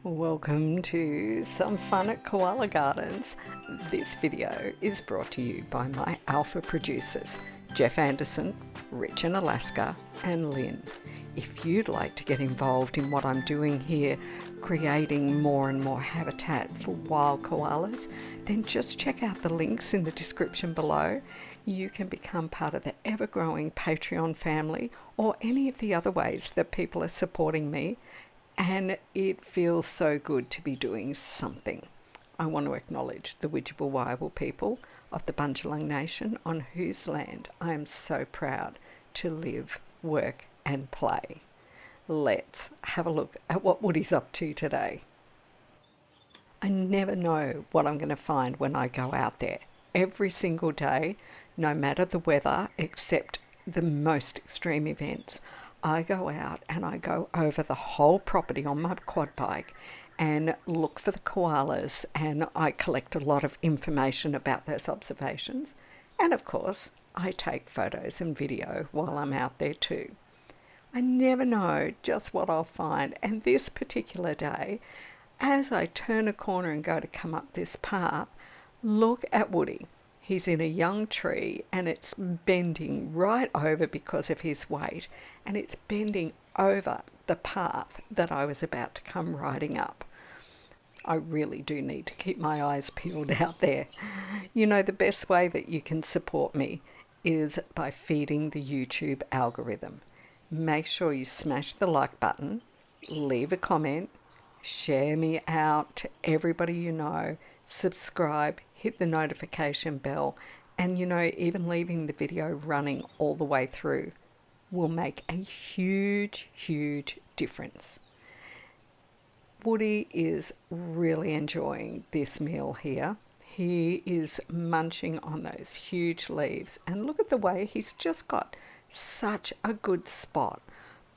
Welcome to some fun at Koala Gardens. This video is brought to you by my alpha producers, Jeff Anderson, Rich in Alaska, and Lynn. If you'd like to get involved in what I'm doing here, creating more and more habitat for wild koalas, then just check out the links in the description below. You can become part of the ever-growing Patreon family or any of the other ways that people are supporting me. And it feels so good to be doing something. I want to acknowledge the Widjabul people of the Bundjalung Nation, on whose land I am so proud to live, work and play. Let's have a look at what Woody's up to today. I never know what I'm going to find when I go out there. Every single day, no matter the weather, except the most extreme events, I go out and I go over the whole property on my quad bike and look for the koalas, and I collect a lot of information about those observations, and of course I take photos and video while I'm out there too. I never know just what I'll find, and this particular day, as I turn a corner and go to come up this path, look at Woody. He's in a young tree and it's bending right over because of his weight, and it's bending over the path that I was about to come riding up. I really do need to keep my eyes peeled out there. You know, the best way that you can support me is by feeding the YouTube algorithm. Make sure you smash the like button, leave a comment, share me out to everybody you know, subscribe, hit the notification bell, and you know, even leaving the video running all the way through will make a huge difference. Woody is really enjoying this meal here. He is munching on those huge leaves, and look at the way he's just got such a good spot.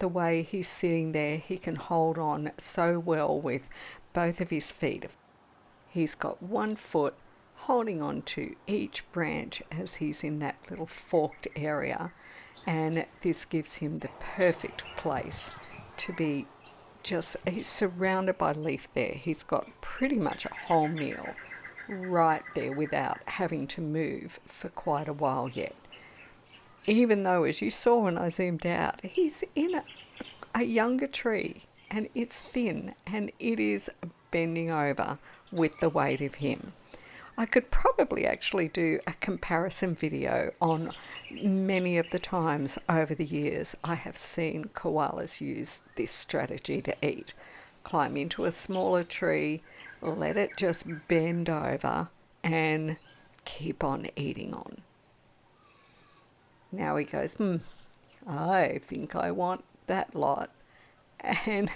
The way he's sitting there, he can hold on so well with both of his feet. He's got one foot holding on to each branch as he's in that little forked area, and this gives him the perfect place to be. He's surrounded by leaf there. He's got pretty much a whole meal right there without having to move for quite a while yet. Even though, as you saw when I zoomed out, he's in a younger tree and it's thin and it is bending over with the weight of him. I could probably actually do a comparison video on many of the times over the years I have seen koalas use this strategy to eat. Climb into a smaller tree, let it just bend over and keep on eating on. Now he goes, I think I want that lot. And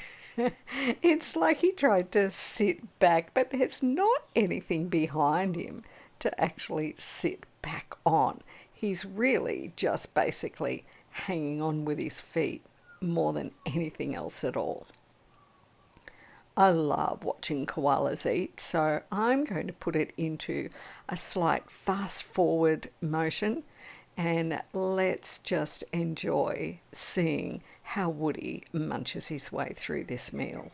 it's like he tried to sit back, but there's not anything behind him to actually sit back on. He's really just basically hanging on with his feet more than anything else at all. I love watching koalas eat, so I'm going to put it into a slight fast forward motion, and let's just enjoy seeing how Woody munches his way through this meal.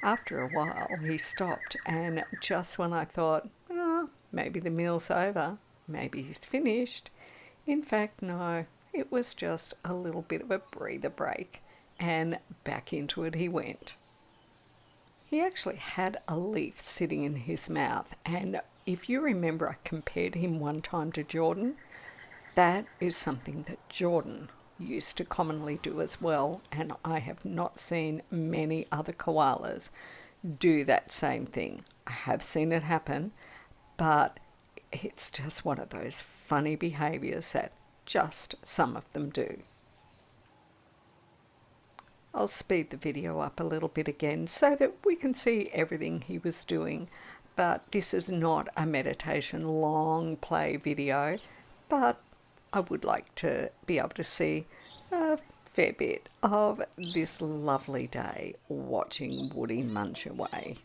After a while he stopped, and just when I thought, maybe the meal's over, maybe he's finished, in fact no, it was just a little bit of a breather break, and back into it he went. He actually had a leaf sitting in his mouth, and if you remember, I compared him one time to Jordan. That is something that Jordan used to commonly do as well, and I have not seen many other koalas do that same thing. I have seen it happen, but it's just one of those funny behaviours that just some of them do. I'll speed the video up a little bit again so that we can see everything he was doing. But this is not a meditation long play video, but I would like to be able to see a fair bit of this lovely day watching Woody munch away.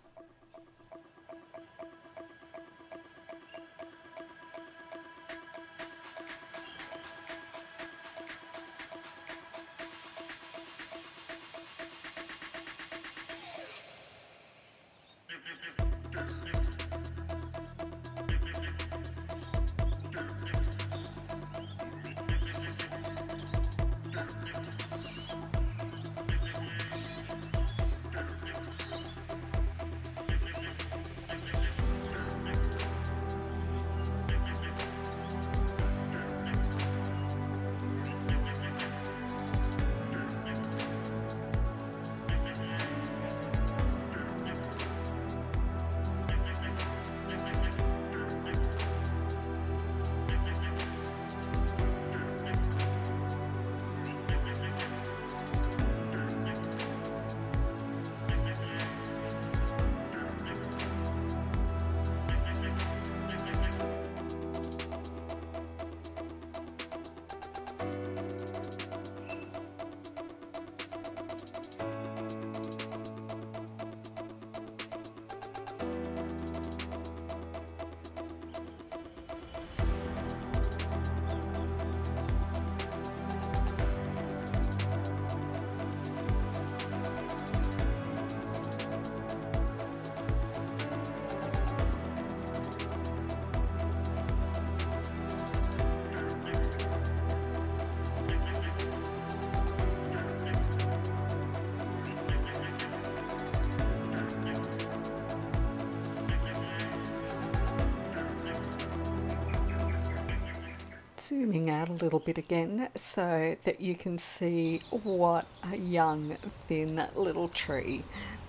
Zooming out a little bit again so that you can see what a young, thin little tree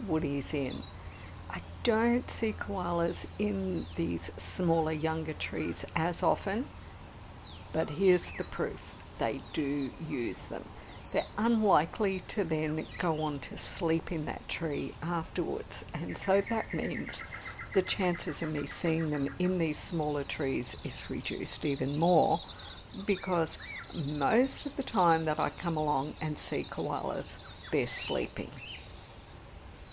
Woody's in. I don't see koalas in these smaller, younger trees as often, but here's the proof. They do use them. They're unlikely to then go on to sleep in that tree afterwards, and so that means the chances of me seeing them in these smaller trees is reduced even more, because most of the time that I come along and see koalas, they're sleeping.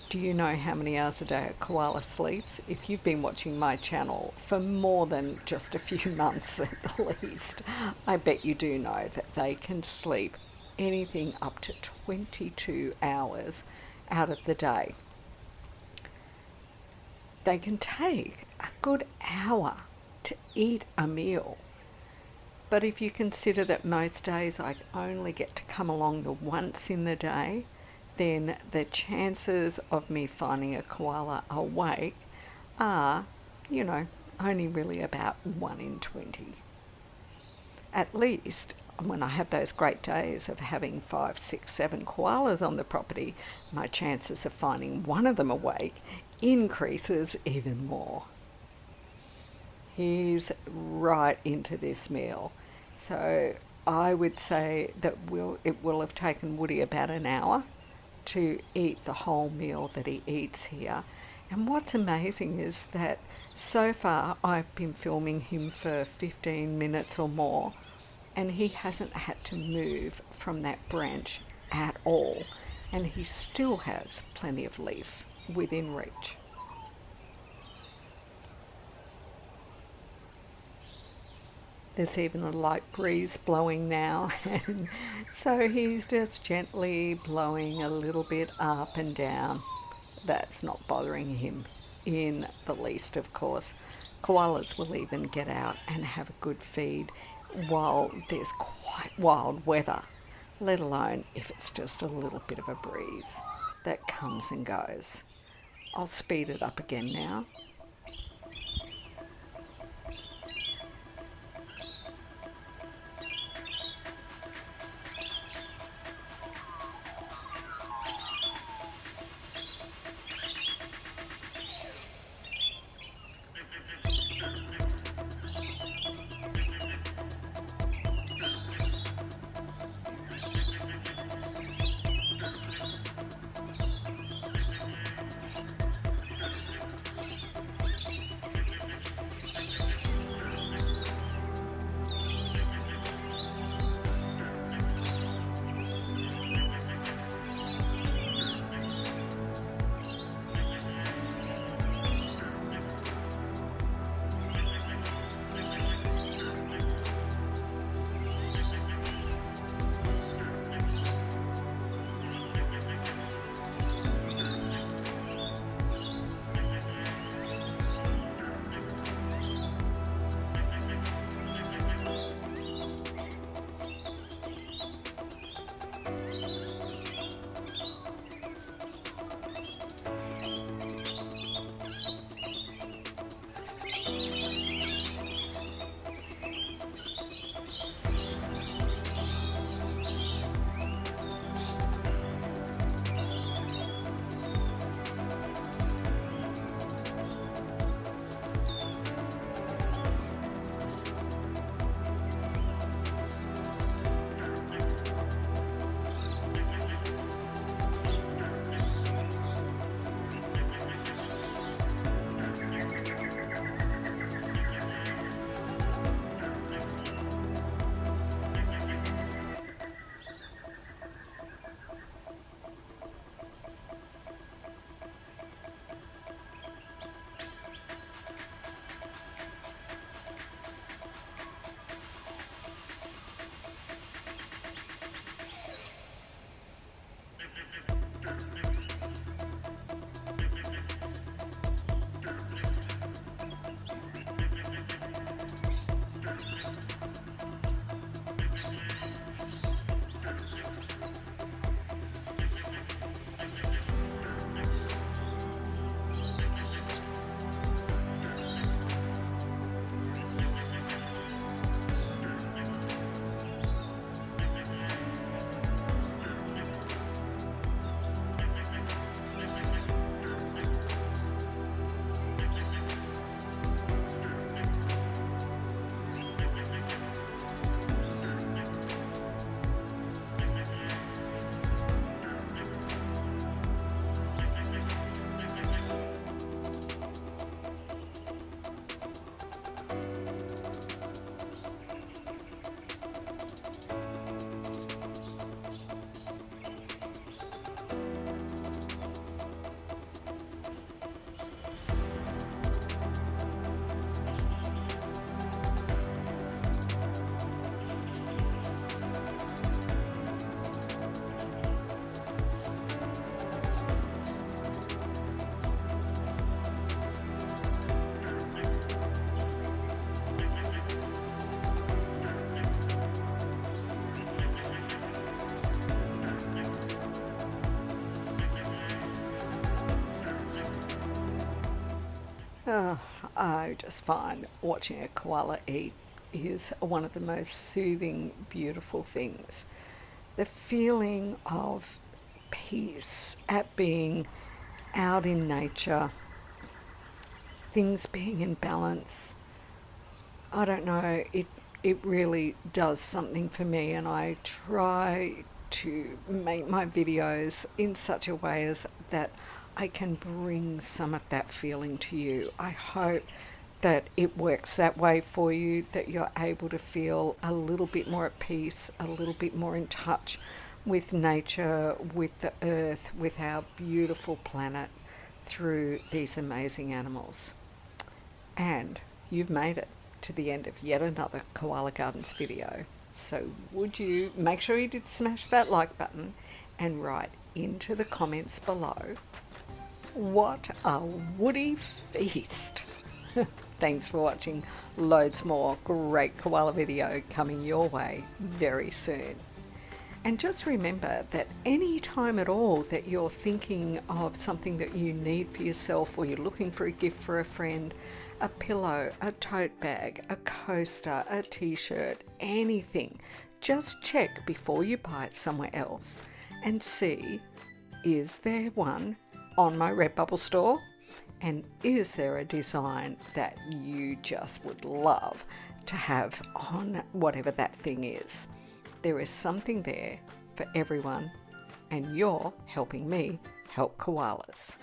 Do you know how many hours a day a koala sleeps? If you've been watching my channel for more than just a few months at least, I bet you do know that they can sleep anything up to 22 hours out of the day. They can take a good hour to eat a meal. But if you consider that most days I only get to come along the once in the day, then the chances of me finding a koala awake are, only really about 1 in 20. At least when I have those great days of having 5, 6, 7 koalas on the property, my chances of finding one of them awake increases even more. He's right into this meal. So I would say that it will have taken Woody about an hour to eat the whole meal that he eats here. And what's amazing is that so far I've been filming him for 15 minutes or more, and he hasn't had to move from that branch at all. And he still has plenty of leaf within reach. There's even a light breeze blowing now, and so he's just gently blowing a little bit up and down. That's not bothering him in the least, of course. Koalas will even get out and have a good feed while there's quite wild weather, let alone if it's just a little bit of a breeze that comes and goes. I'll speed it up again now. Oh, I just find watching a koala eat is one of the most soothing, beautiful things. The feeling of peace at being out in nature, things being in balance. I don't know, it really does something for me, and I try to make my videos in such a way as that I can bring some of that feeling to you. I hope that it works that way for you, that you're able to feel a little bit more at peace, a little bit more in touch with nature, with the earth, with our beautiful planet through these amazing animals. And you've made it to the end of yet another Koala Gardens video. So would you make sure you did smash that like button and write into the comments below, what a woody feast. Thanks for watching. Loads more great koala video coming your way very soon. And just remember that any time at all that you're thinking of something that you need for yourself, or you're looking for a gift for a friend, a pillow, a tote bag, a coaster, a t-shirt, anything, just check before you buy it somewhere else and see, is there one on my Redbubble store? And is there a design that you just would love to have on whatever that thing is? There is something there for everyone, and you're helping me help koalas.